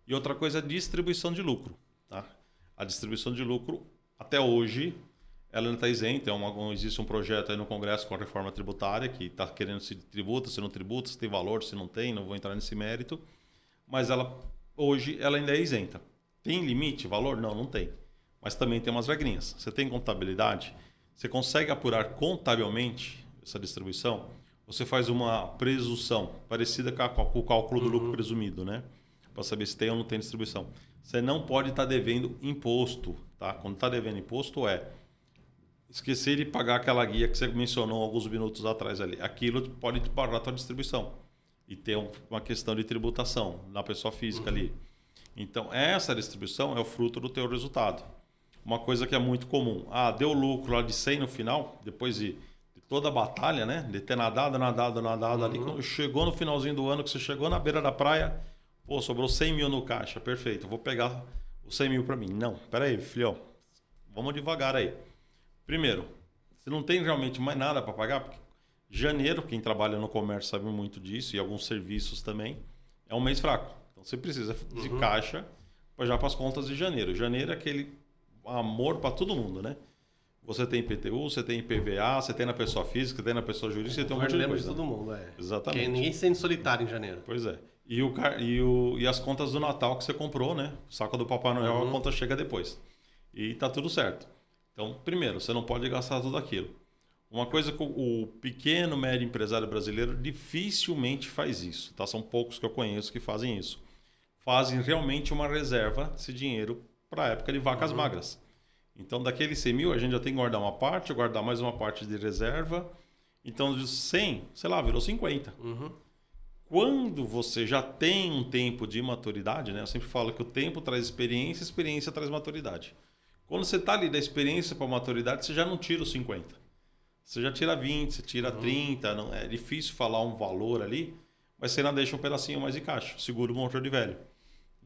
E outra coisa é a distribuição de lucro. Tá? A distribuição de lucro, até hoje, ela não está isenta. Existe um projeto aí no Congresso com a reforma tributária que está querendo se tributa, se não tributa, se tem valor, se não tem, não vou entrar nesse mérito. Mas hoje ela ainda é isenta. Tem limite, valor? Não, não tem. Mas também tem umas regrinhas. Você tem contabilidade, você consegue apurar contabilmente essa distribuição, você faz uma presunção parecida com o cálculo do lucro presumido, né? Para saber se tem ou não tem distribuição. Você não pode estar devendo imposto. Tá? Quando está devendo imposto esquecer de pagar aquela guia que você mencionou alguns minutos atrás ali. Aquilo pode te parar a tua distribuição. E ter uma questão de tributação na pessoa física ali. Então, essa distribuição é o fruto do teu resultado. Uma coisa que é muito comum. Deu lucro lá de 100 no final, depois de toda a batalha, né? De ter nadado ali. Quando chegou no finalzinho do ano, que você chegou na beira da praia, sobrou 100 mil no caixa. Perfeito, eu vou pegar os 100 mil para mim. Não, peraí, filhão. Vamos devagar aí. Primeiro, você não tem realmente mais nada para pagar, porque janeiro, quem trabalha no comércio sabe muito disso, e alguns serviços também, é um mês fraco. Então você precisa de caixa já para as contas de janeiro. Janeiro é aquele amor para todo mundo, né? Você tem IPTU, você tem IPVA, você tem na pessoa física, tem na pessoa jurídica, você tem um monte de coisa. De todo mundo, Exatamente. Porque ninguém se sente solitário em janeiro. Pois é. E as contas do Natal que você comprou, né? O saco do Papai Noel, a conta chega depois. E tá tudo certo. Então, primeiro, você não pode gastar tudo aquilo. Uma coisa que o pequeno, médio empresário brasileiro dificilmente faz isso. Tá? São poucos que eu conheço que fazem isso. Fazem realmente uma reserva desse dinheiro para a época de vacas magras. Então, daqueles 100 mil, a gente já tem que guardar uma parte, guardar mais uma parte de reserva. Então, de 100, sei lá, virou 50. Quando você já tem um tempo de maturidade, né? Eu sempre falo que o tempo traz experiência, a experiência traz maturidade. Quando você está ali da experiência para a maturidade, você já não tira os 50. Você já tira 20, você tira 30. Não, é difícil falar um valor ali, mas você ainda deixa um pedacinho mais de caixa. Segura o motor de velho.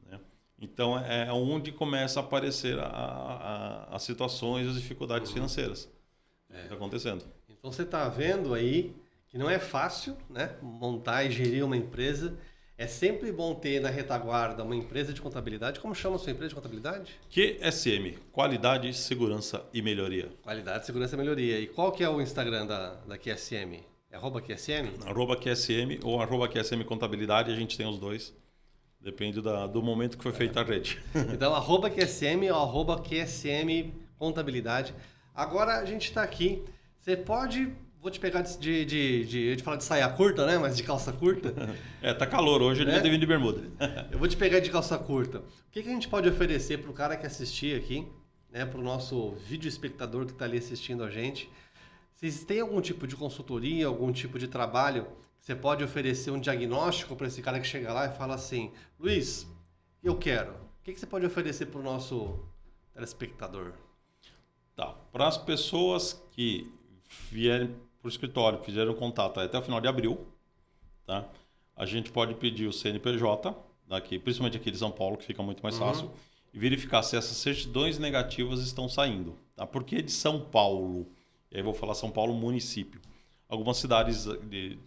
Né? Então, é onde começa a aparecer as situações, as dificuldades financeiras. Está acontecendo. Então, você está vendo aí que não é fácil, né, montar e gerir uma empresa. É sempre bom ter na retaguarda uma empresa de contabilidade. Como chama a sua empresa de contabilidade? QSM, Qualidade, Segurança e Melhoria. Qualidade, Segurança e Melhoria. E qual que é o Instagram da QSM? É @QSM? @QSM ou @QSM Contabilidade, a gente tem os dois. Depende do momento que foi feita a rede. Então, @QSM ou @QSM Contabilidade. Agora a gente está aqui. Você pode... Vou te pegar eu ia falar de saia curta, né? Mas de calça curta. Tá calor hoje, eu devia ter vindo de bermuda. Eu vou te pegar de calça curta. O que a gente pode oferecer para o cara que assistir aqui, né? Para o nosso vídeo espectador que está ali assistindo a gente? Vocês têm algum tipo de consultoria, algum tipo de trabalho que você pode oferecer um diagnóstico para esse cara que chega lá e fala assim: Luiz, eu quero. O que você pode oferecer para o nosso telespectador? Tá. Para as pessoas que vierem para o escritório, fizeram contato até o final de abril, tá? A gente pode pedir o CNPJ, daqui, principalmente aqui de São Paulo, que fica muito mais fácil, e verificar se essas certidões negativas estão saindo. Tá? Por que de São Paulo? E aí vou falar São Paulo município. Algumas cidades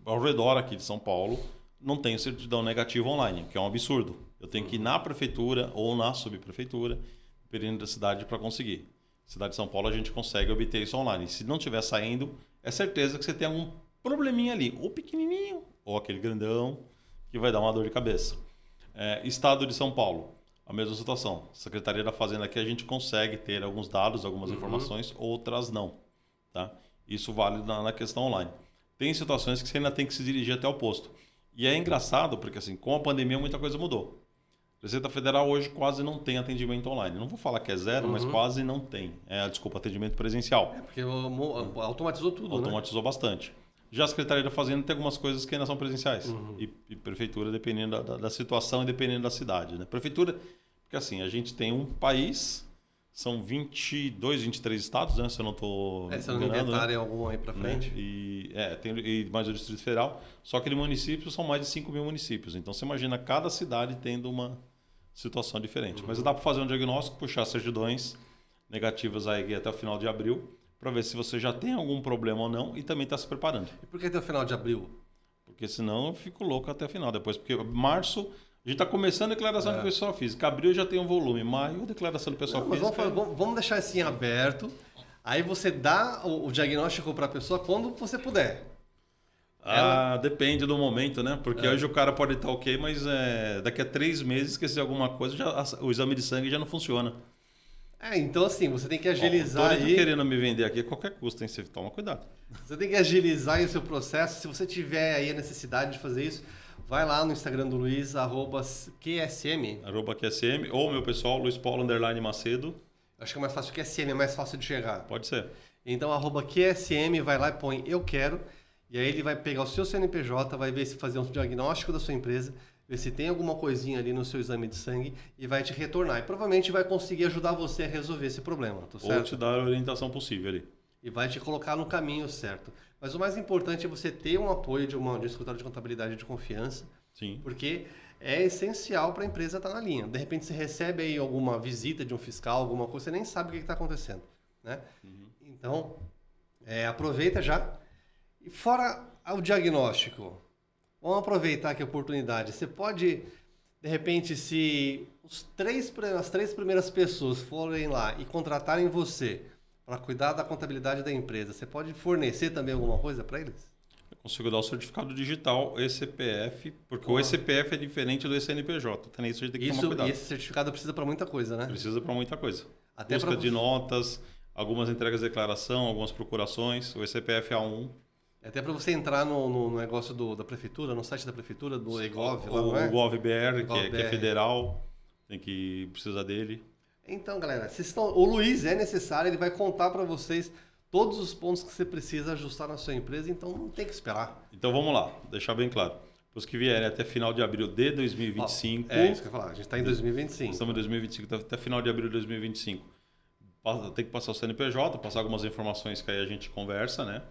ao redor aqui de São Paulo não tem certidão negativa online, que é um absurdo. Eu tenho que ir na prefeitura ou na subprefeitura, dependendo da cidade, para conseguir. Cidade de São Paulo a gente consegue obter isso online. Se não estiver saindo, é certeza que você tem algum probleminha ali, ou pequenininho, ou aquele grandão, que vai dar uma dor de cabeça. Estado de São Paulo, a mesma situação. Secretaria da Fazenda aqui a gente consegue ter alguns dados, algumas informações, outras não. Tá? Isso vale na questão online. Tem situações que você ainda tem que se dirigir até o posto. E é engraçado porque assim, com a pandemia muita coisa mudou. A Receita Federal hoje quase não tem atendimento online. Não vou falar que é zero, mas quase não tem. Atendimento presencial. Porque automatizou tudo, automatizou bastante. Já a Secretaria da Fazenda tem algumas coisas que ainda são presenciais. E Prefeitura, dependendo da situação e dependendo da cidade. Né? Prefeitura, porque assim, a gente tem um país, são 22, 23 estados, né? Se eu não estou se não me inventarem algum aí para frente. Né? E mais o Distrito Federal. Só que de municípios são mais de 5 mil municípios. Então você imagina cada cidade tendo uma situação diferente. Mas dá para fazer um diagnóstico, puxar certidões negativas aí até o final de abril, para ver se você já tem algum problema ou não e também está se preparando. E por que até o final de abril? Porque senão eu fico louco até o final. Depois, porque março, a gente está começando a declaração de pessoa física. Abril já tem um volume. Maio, a declaração de pessoa física. Vamos deixar assim aberto. Aí você dá o diagnóstico para a pessoa quando você puder. Depende do momento, né? Porque hoje o cara pode estar ok, mas daqui a 3 meses, esquecer alguma coisa, o exame de sangue já não funciona. Então assim, você tem que agilizar aí. Tá querendo me vender aqui a qualquer custo, hein? Você toma cuidado. Você tem que agilizar aí o seu processo. Se você tiver aí a necessidade de fazer isso, vai lá no Instagram do Luiz, @QSM. @QSM, ou meu pessoal, Luiz Paulo _Macedo. Acho que é mais fácil que QSM, é mais fácil de chegar. Pode ser. Então, @QSM, vai lá e põe eu quero. E aí ele vai pegar o seu CNPJ, vai ver se fazer um diagnóstico da sua empresa, ver se tem alguma coisinha ali no seu exame de sangue e vai te retornar. E provavelmente vai conseguir ajudar você a resolver esse problema, tá certo? Ou te dar a orientação possível ali. E vai te colocar no caminho certo. Mas o mais importante é você ter um apoio de um escritório de contabilidade de confiança. Sim. Porque é essencial para a empresa estar na linha. De repente você recebe aí alguma visita de um fiscal, alguma coisa, você nem sabe o que está acontecendo. Né? Então, aproveita já. E fora o diagnóstico, vamos aproveitar aqui a oportunidade. Você pode, de repente, se as 3 primeiras pessoas forem lá e contratarem você para cuidar da contabilidade da empresa, você pode fornecer também alguma coisa para eles? Eu consigo dar o certificado digital ECPF, porque o ECPF é diferente do CNPJ. Então isso a gente tem que tomar cuidado. E esse certificado precisa para muita coisa, né? Precisa para muita coisa. Até busca de notas, algumas entregas de declaração, algumas procurações. O ECPF A1. Até para você entrar no negócio da prefeitura, no site da prefeitura, do eGov. O GovBR, que é federal, precisa dele. Então, galera, o Luiz é necessário, ele vai contar para vocês todos os pontos que você precisa ajustar na sua empresa, então não tem que esperar. Então vamos lá, deixar bem claro. Os que vierem até final de abril de 2025... É isso que eu ia falar, a gente está em 2025. Estamos em 2025, até final de abril de 2025. Tem que passar o CNPJ, passar algumas informações que aí a gente conversa, né?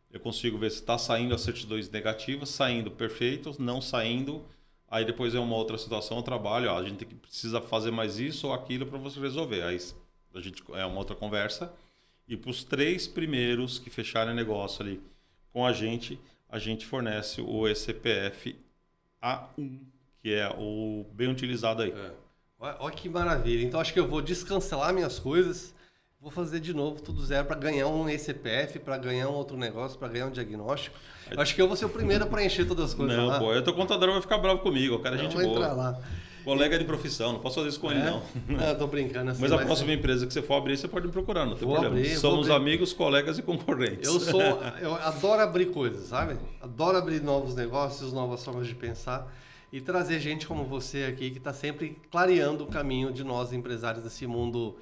Eu consigo ver se está saindo as certidões negativas, saindo perfeito, não saindo. Aí depois é uma outra situação, o trabalho, a gente precisa fazer mais isso ou aquilo para você resolver. Aí é uma outra conversa. E para os 3 primeiros que fecharem negócio ali com a gente fornece o ECPF A1, que é o bem utilizado aí. Olha que maravilha. Então acho que eu vou descancelar minhas coisas. Vou fazer de novo tudo zero para ganhar um ECPF, para ganhar um outro negócio, para ganhar um diagnóstico. Eu acho que eu vou ser o primeiro a preencher todas as coisas lá. Não, pô, eu tô contador, vai ficar bravo comigo. O cara é gente boa. Entrar lá. Colega de profissão, não posso fazer isso com ele, não. Não, eu tô brincando assim. Mas a próxima empresa que você for abrir, você pode me procurar, não tem problema. Somos amigos, colegas e concorrentes. Eu adoro abrir coisas, sabe? Adoro abrir novos negócios, novas formas de pensar e trazer gente como você aqui que está sempre clareando o caminho de nós empresários desse mundo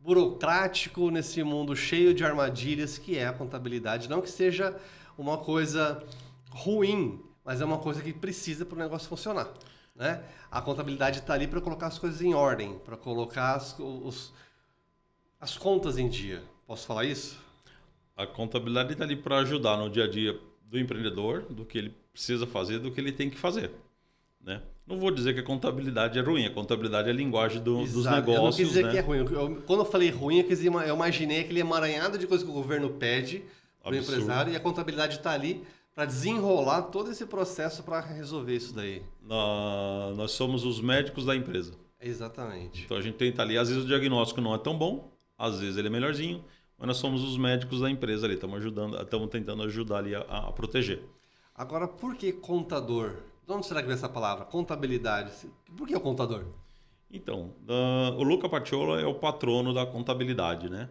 burocrático, nesse mundo cheio de armadilhas que é a contabilidade. Não que seja uma coisa ruim, mas é uma coisa que precisa para o negócio funcionar. Né? A contabilidade está ali para colocar as coisas em ordem, para colocar as contas em dia. Posso falar isso? A contabilidade está ali para ajudar no dia a dia do empreendedor, do que ele precisa fazer, do que ele tem que fazer. Né? Não vou dizer que a contabilidade é ruim, a contabilidade é a linguagem dos negócios. Eu não quis dizer né? que é ruim. Quando eu falei ruim, eu imaginei aquele emaranhado de coisas que o governo pede para o empresário e a contabilidade está ali para desenrolar todo esse processo para resolver isso daí. Nós somos os médicos da empresa. Exatamente. Então a gente tenta ali, às vezes o diagnóstico não é tão bom, às vezes ele é melhorzinho, mas nós somos os médicos da empresa ali, estamos tentando ajudar ali a proteger. Agora, por que contador? De onde será que vem essa palavra? Contabilidade. Por que o contador? Então, o Luca Paciolo é o patrono da contabilidade, né?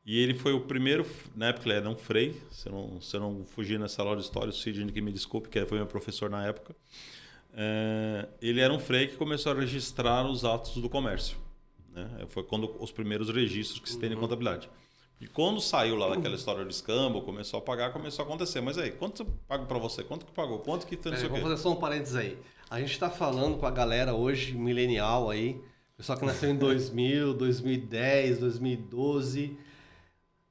E ele foi o primeiro, na época ele era um frei, se eu não fugir nessa aula de história, o Sidney que me desculpe, que foi meu professor na época. Ele era um frei que começou a registrar os atos do comércio, né? Foi quando os primeiros registros que se tem em contabilidade. E quando saiu lá daquela história do escambo, começou a pagar, começou a acontecer. Mas aí, quanto eu pago para você? Quanto que pagou? Quanto que não sei o quê? Vamos fazer só um parênteses aí. A gente está falando com a galera hoje, milenial aí, pessoal que nasceu em 2000, 2010, 2012.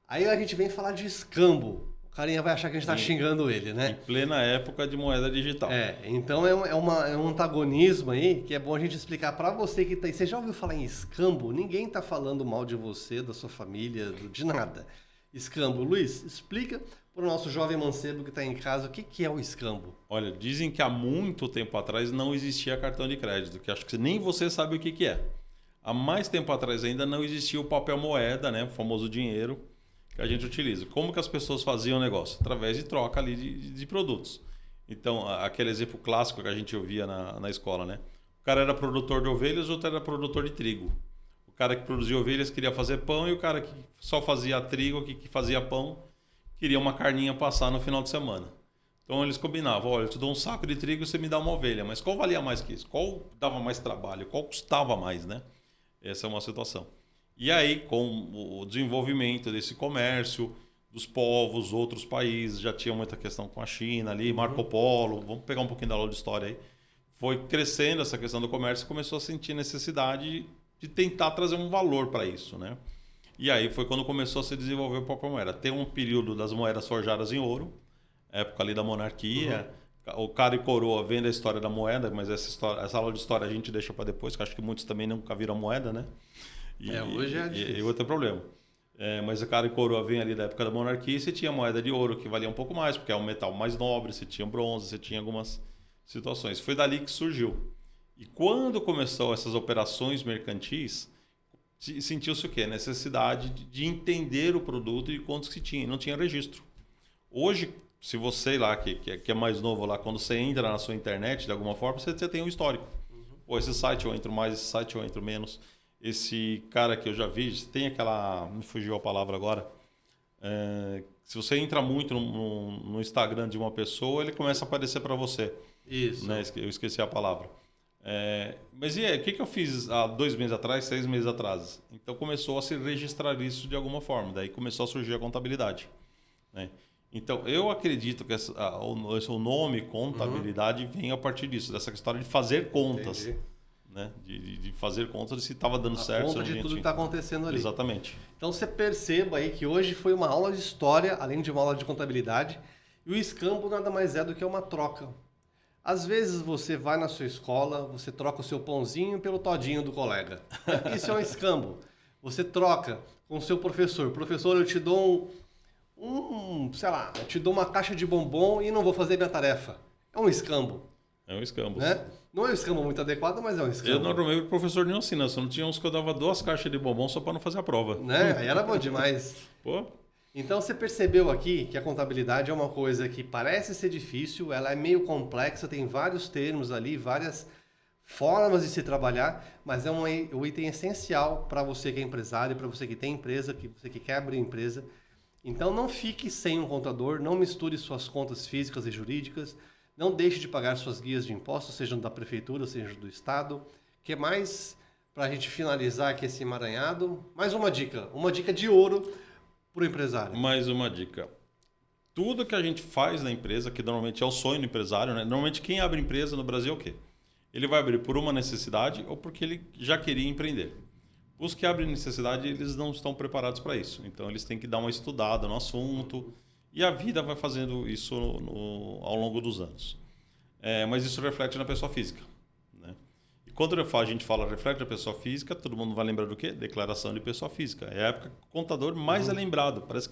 Aí a gente vem falar de escambo. O carinha vai achar que a gente está xingando ele, né? Em plena época de moeda digital. Então é um antagonismo aí que é bom a gente explicar para você que tá. Você já ouviu falar em escambo? Ninguém está falando mal de você, da sua família, de nada. Escambo. Luiz, explica para o nosso jovem mancebo que está em casa o que é o escambo. Olha, dizem que há muito tempo atrás não existia cartão de crédito, que acho que nem você sabe o que é. Há mais tempo atrás ainda não existia o papel moeda, né? O famoso dinheiro que a gente utiliza. Como que as pessoas faziam o negócio? Através de troca ali de produtos. Então, aquele exemplo clássico que a gente ouvia na escola, né? O cara era produtor de ovelhas, o outro era produtor de trigo. O cara que produzia ovelhas queria fazer pão e o cara que só fazia trigo, que fazia pão, queria uma carninha passar no final de semana. Então, eles combinavam, olha, eu te dou um saco de trigo e você me dá uma ovelha. Mas qual valia mais que isso? Qual dava mais trabalho? Qual custava mais, né? Essa é uma situação. E aí, com o desenvolvimento desse comércio, dos povos, outros países, já tinha muita questão com a China ali, Marco Polo, vamos pegar um pouquinho da aula de história aí. Foi crescendo essa questão do comércio e começou a sentir necessidade de tentar trazer um valor para isso, né? E aí foi quando começou a se desenvolver o papel moeda. Tem um período das moedas forjadas em ouro, época ali da monarquia. O cara e coroa vendo a história da moeda, mas essa aula de história a gente deixa para depois, que acho que muitos também nunca viram moeda, né? Hoje é difícil. E outro problema. Mas o cara e coroa vem ali da época da monarquia e você tinha moeda de ouro, que valia um pouco mais, porque é um metal mais nobre, você tinha bronze, você tinha algumas situações. Foi dali que surgiu. E quando começou essas operações mercantis, sentiu-se o quê? Necessidade de entender o produto e quantos que tinha. Não tinha registro. Hoje, se você lá, que é mais novo lá, quando você entra na sua internet, de alguma forma, você tem um histórico. Pô, esse site eu entro mais, esse site eu entro menos. Esse cara que eu já vi, tem aquela... Me fugiu a palavra agora. Se você entra muito no Instagram de uma pessoa, ele começa a aparecer para você. Isso. Né? Eu esqueci a palavra. Mas e aí, o que eu fiz há 2 meses atrás, 6 meses atrás? Então começou a se registrar isso de alguma forma. Daí começou a surgir a contabilidade. Né? Então eu acredito que o nome contabilidade vem a partir disso, dessa história de fazer contas. Entendi. Né? De fazer conta de se estava dando certo. Conta de tudo que está acontecendo ali. Exatamente. Então você perceba aí que hoje foi uma aula de história, além de uma aula de contabilidade, e o escambo nada mais é do que uma troca. Às vezes você vai na sua escola, você troca o seu pãozinho pelo todinho do colega. Isso é um escambo. Você troca com o seu professor. Professor, eu te dou sei lá, eu te dou uma caixa de bombom e não vou fazer minha tarefa. É um escambo. É um escambo. Né? Não é um escambo muito adequado, mas é um escambo. Eu normalmente o professor nem ensina, só não tinha uns que eu dava 2 caixas de bombom só para não fazer a prova. Né? Aí era bom demais. Pô. Então você percebeu aqui que a contabilidade é uma coisa que parece ser difícil, ela é meio complexa, tem vários termos ali, várias formas de se trabalhar, mas é um item essencial para você que é empresário, para você que tem empresa, que você que quer abrir empresa. Então não fique sem um contador, não misture suas contas físicas e jurídicas, não deixe de pagar suas guias de impostos, sejam da prefeitura, sejam do estado. O que mais, para a gente finalizar aqui esse emaranhado? Mais uma dica de ouro para o empresário. Mais uma dica. Tudo que a gente faz na empresa, que normalmente é o sonho do empresário, né? Normalmente quem abre empresa no Brasil é o quê? Ele vai abrir por uma necessidade ou porque ele já queria empreender. Os que abrem necessidade, eles não estão preparados para isso. Então, eles têm que dar uma estudada no assunto e a vida vai fazendo isso ao longo dos anos. Mas isso reflete na pessoa física. Né? E quando a gente fala reflete na pessoa física, todo mundo vai lembrar do quê? Declaração de pessoa física. É a época que o contador mais é lembrado. Parece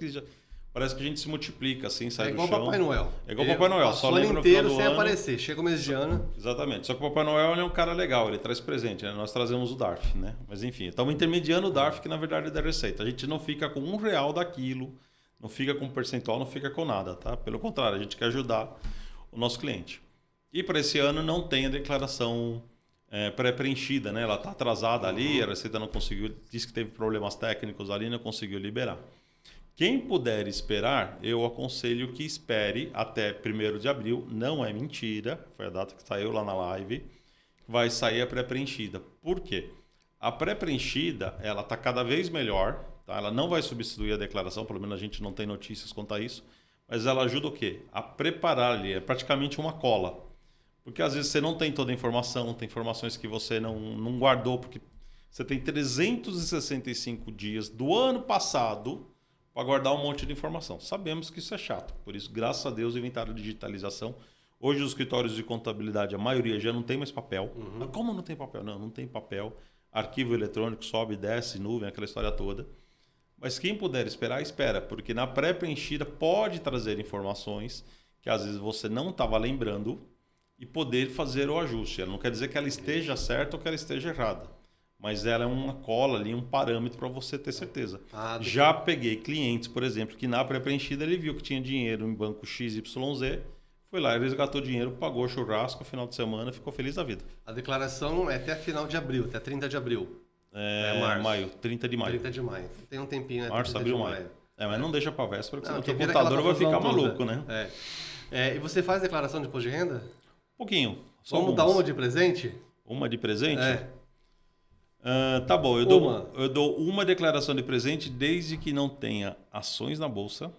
parece que a gente se multiplica, assim, sai É do igual chão. Papai Noel. É igual Papai Noel, só lembra no inteiro final do sem ano. aparecer. Chega o mês de ano. Exatamente. Só que o Papai Noel ele é um cara legal, ele traz presente, né? Nós trazemos o DARF, né? Mas enfim, estamos intermediando o DARF, que na verdade é da receita. A gente não fica com R$1 daquilo, não fica com percentual, não fica com nada, tá? Pelo contrário, a gente quer ajudar o nosso cliente. E para esse ano não tem a declaração pré-preenchida, né? Ela está atrasada ali, a receita não conseguiu, disse que teve problemas técnicos ali, não conseguiu liberar. Quem puder esperar, eu aconselho que espere até 1º de abril. Não é mentira, foi a data que saiu lá na live. Vai sair a pré-preenchida. Por quê? A pré-preenchida, ela está cada vez melhor. Tá? Ela não vai substituir a declaração, pelo menos a gente não tem notícias quanto a isso. Mas ela ajuda o quê? A preparar ali. É praticamente uma cola. Porque às vezes você não tem toda a informação, tem informações que você não guardou, porque você tem 365 dias do ano passado para guardar um monte de informação. Sabemos que isso é chato, por isso, graças a Deus, inventaram a digitalização. Hoje os escritórios de contabilidade, a maioria já não tem mais papel. Mas como não tem papel? Não tem papel. Arquivo eletrônico sobe, desce, nuvem, aquela história toda. Mas quem puder esperar, espera, porque na pré-preenchida pode trazer informações que às vezes você não estava lembrando e poder fazer o ajuste. Ela não quer dizer que ela esteja certa ou que ela esteja errada. Mas ela é uma cola ali, um parâmetro para você ter certeza. Já peguei clientes, por exemplo, que na pré-preenchida ele viu que tinha dinheiro em banco XYZ, foi lá, ele resgatou dinheiro, pagou churrasco no final de semana, ficou feliz da vida. A declaração é até final de abril, até 30 de abril. Março. Maio, 30 de maio. 30 de maio. Tem um tempinho, né? Março, abril, maio. Mas não deixa para véspera, porque senão o teu contador contador vai ficar maluco, né? E você faz declaração de imposto de renda? Pouquinho. Vamos dar uma de presente? Uma de presente? Tá bom, eu dou uma declaração de presente desde que não tenha ações na bolsa.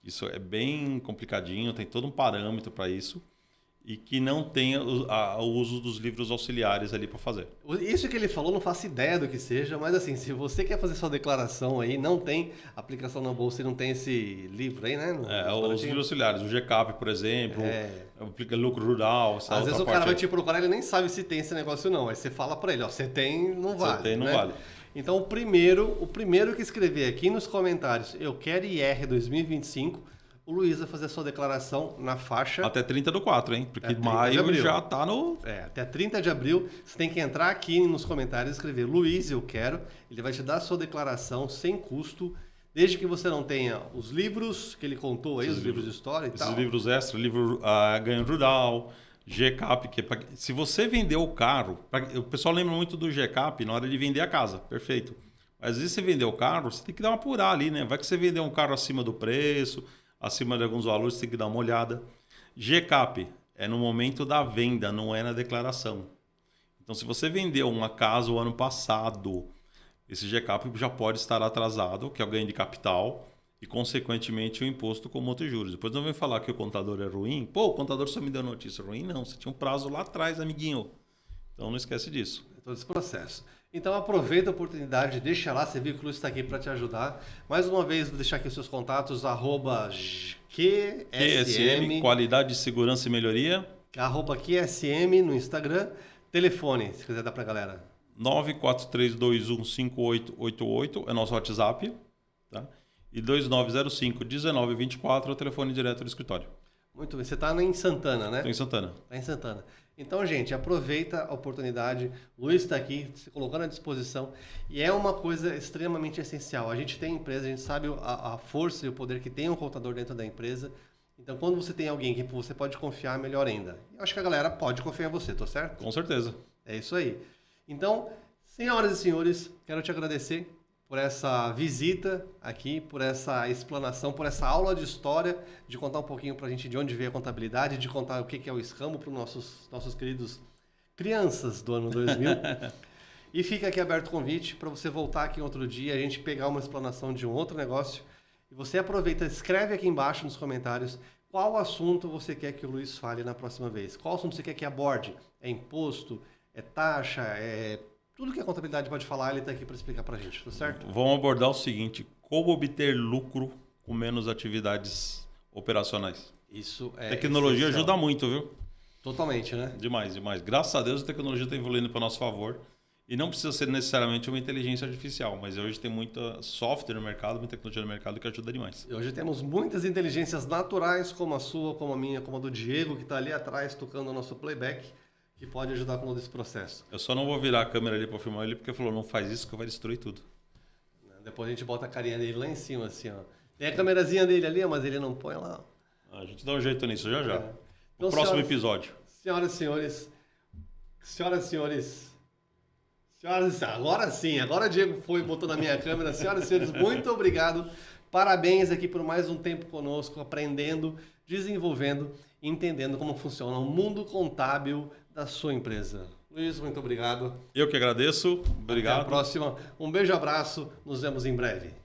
Isso é bem complicadinho, tem todo um parâmetro para isso. E que não tenha o uso dos livros auxiliares ali para fazer. Isso que ele falou, não faço ideia do que seja, mas assim, se você quer fazer sua declaração aí, não tem aplicação na bolsa e não tem esse livro aí, né? Os livros auxiliares, o GCAP, por exemplo, aplica lucro rural. Às vezes o cara vai te procurar, ele nem sabe se tem esse negócio não. Aí você fala para ele, ó, você tem, não vale. Você tem, não né? vale. Então o primeiro que escrever aqui nos comentários, eu quero IR 2025, o Luiz vai fazer a sua declaração na faixa... Até 30/4, hein? Porque maio já tá no... até 30 de abril. Você tem que entrar aqui nos comentários e escrever Luiz, eu quero. Ele vai te dar a sua declaração sem custo, desde que você não tenha os livros que ele contou aí, os livros de história e tal. Esses livros extra, livro Ganho Rural, GCAP, que se você vender o carro... O pessoal lembra muito do GCAP na hora de vender a casa, perfeito. Mas às vezes você vender o carro, você tem que dar uma apurada ali, né? Vai que você vendeu um carro acima do preço... acima de alguns valores, você tem que dar uma olhada. GCAP é no momento da venda, não é na declaração. Então, se você vendeu uma casa o ano passado, esse GCAP já pode estar atrasado, que é o ganho de capital, e, consequentemente, o imposto com multa e juros. Depois não vem falar que o contador é ruim. Pô, o contador só me deu notícia ruim. Não, você tinha um prazo lá atrás, amiguinho. Então, não esquece disso. Todo esse processo. Então aproveita a oportunidade, deixa lá, você viu que o Luiz está aqui para te ajudar. Mais uma vez, vou deixar aqui os seus contatos, @QSM, qualidade, segurança e melhoria. @QSM no Instagram. Telefone, se quiser dar para a galera. 943215888 é nosso WhatsApp. Tá? E 2905-1924 é o telefone direto do escritório. Muito bem. Você está em Santana, né? Estou em Santana. Está em Santana. Então, gente, aproveita a oportunidade. O Luiz está aqui, se colocando à disposição. E é uma coisa extremamente essencial. A gente tem empresa, a gente sabe a força e o poder que tem um contador dentro da empresa. Então, quando você tem alguém que você pode confiar, melhor ainda. Eu acho que a galera pode confiar em você, tô certo? Com certeza. É isso aí. Então, senhoras e senhores, quero te agradecer por essa visita aqui, por essa explanação, por essa aula de história, de contar um pouquinho para a gente de onde veio a contabilidade, de contar o que é o escambo para os nossos queridos crianças do ano 2000. E fica aqui aberto o convite para você voltar aqui outro dia, a gente pegar uma explanação de um outro negócio. E você aproveita, escreve aqui embaixo nos comentários qual assunto você quer que o Luiz fale na próxima vez. Qual assunto você quer que aborde? É imposto? É taxa? É... Tudo que a contabilidade pode falar, ele está aqui para explicar para a gente, tá certo? Vamos abordar o seguinte, como obter lucro com menos atividades operacionais. Isso é tecnologia essencial. ajuda muito, viu? Totalmente, né? Demais, demais. Graças a Deus a tecnologia está evoluindo para nosso favor E não precisa ser necessariamente uma inteligência artificial, mas hoje tem muita software no mercado, muita tecnologia no mercado que ajuda demais. E hoje temos muitas inteligências naturais, como a sua, como a minha, como a do Diego, que está ali atrás tocando o nosso playback, que pode ajudar com todo esse processo. Eu só não vou virar a câmera ali para filmar ele, porque falou, não faz isso que vai destruir tudo. Depois a gente bota a carinha dele lá em cima, assim, ó. Tem a câmerazinha dele ali, mas ele não põe lá. A gente dá um jeito nisso já já. Então, No próximo episódio. Senhoras e senhores, agora sim, agora o Diego foi e botou na minha câmera. Senhoras e senhores, muito obrigado. Parabéns aqui por mais um tempo conosco, aprendendo, desenvolvendo, entendendo como funciona o mundo contábil da sua empresa. Luiz, muito obrigado. Eu que agradeço. Obrigado. Até a próxima. Um beijo, abraço. Nos vemos em breve.